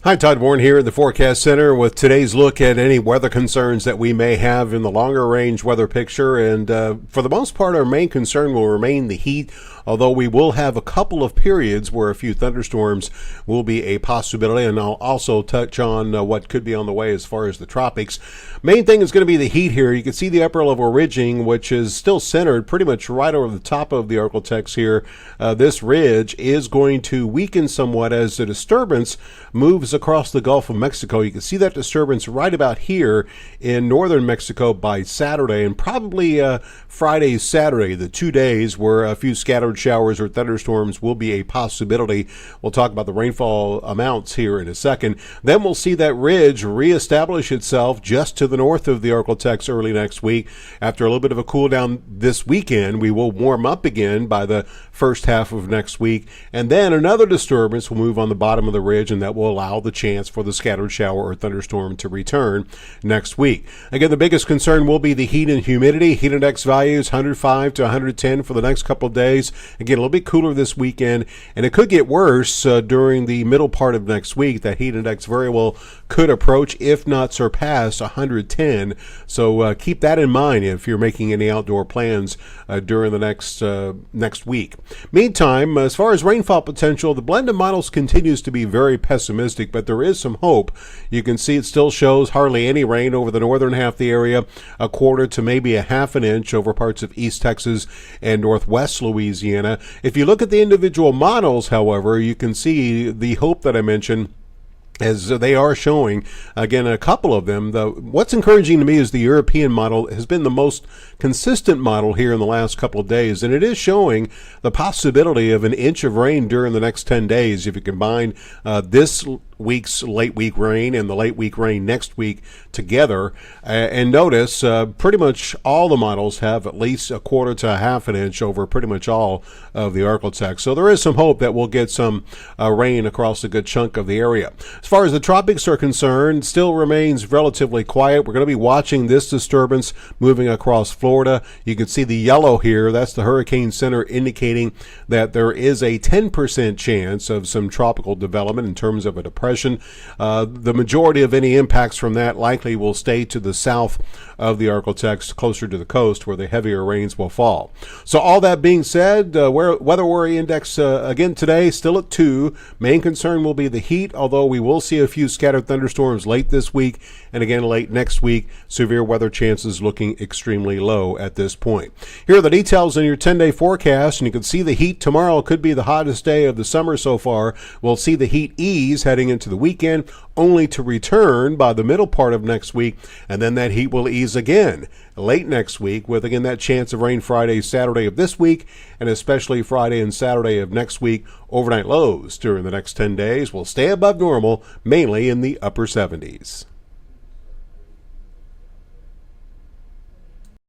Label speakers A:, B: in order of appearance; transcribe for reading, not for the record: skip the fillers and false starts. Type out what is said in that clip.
A: Hi, Todd Warren here at the Forecast Center with today's look at any weather concerns that we may have in the longer range weather picture. And for the most part, our main concern will remain the heat, although we will have a couple of periods where a few thunderstorms will be a possibility. And I'll also touch on what could be on the way as far as the tropics. Main thing is going to be the heat here. You can see the upper level ridging, which is still centered pretty much right over the top of the Arctic here. This ridge is going to weaken somewhat as the disturbance moves across the Gulf of Mexico. You can see that disturbance right about here in northern Mexico by Saturday, and probably Friday, Saturday, the 2 days where a few scattered showers or thunderstorms will be a possibility. We'll talk about the rainfall amounts here in a second. Then we'll see that ridge reestablish itself just to the north of the Arctic early next week. After a little bit of a cool down this weekend, we will warm up again by the first half of next week, and then another disturbance will move on the bottom of the ridge, and that will allow the chance for the scattered shower or thunderstorm to return next week. Again, the biggest concern will be the heat and humidity. Heat index values 105 to 110 for the next couple of days. Again, a little bit cooler this weekend, and it could get worse during the middle part of next week. That heat index very well could approach, if not surpass, 110. So keep that in mind if you're making any outdoor plans during the next week. Meantime, as far as rainfall potential, the blended models continues to be very pessimistic, but there is some hope. You can see it still shows hardly any rain over the northern half of the area, a quarter to maybe a half an inch over parts of East Texas and northwest Louisiana. If you look at the individual models, however, you can see the hope that I mentioned, as they are showing, again, a couple of them. What's encouraging to me is the European model has been the most consistent model here in the last couple of days, and it is showing the possibility of an inch of rain during the next 10 days if you combine this week's late week rain and the late week rain next week together. And notice pretty much all the models have at least a quarter to a half an inch over pretty much all of the Arctic. So there is some hope that we'll get some rain across a good chunk of the area. As far as the tropics are concerned, still remains relatively quiet. We're going to be watching this disturbance moving across Florida. You can see the yellow here. That's the Hurricane Center indicating that there is a 10% chance of some tropical development in terms of a depression. The majority of any impacts from that likely will stay to the south of the Arctic, closer to the coast where the heavier rains will fall. So all that being said, weather worry index again today still at 2. Main concern will be the heat, although we will see a few scattered thunderstorms late this week and again late next week. Severe weather chances looking extremely low at this point. Here are the details in your 10-day forecast, and you can see the heat tomorrow could be the hottest day of the summer so far. We'll see the heat ease heading into the weekend, only to return by the middle part of next week, and then that heat will ease again late next week, with again that chance of rain Friday, Saturday of this week, and especially Friday and Saturday of next week. Overnight lows during the next 10 days will stay above normal, mainly in the upper 70s.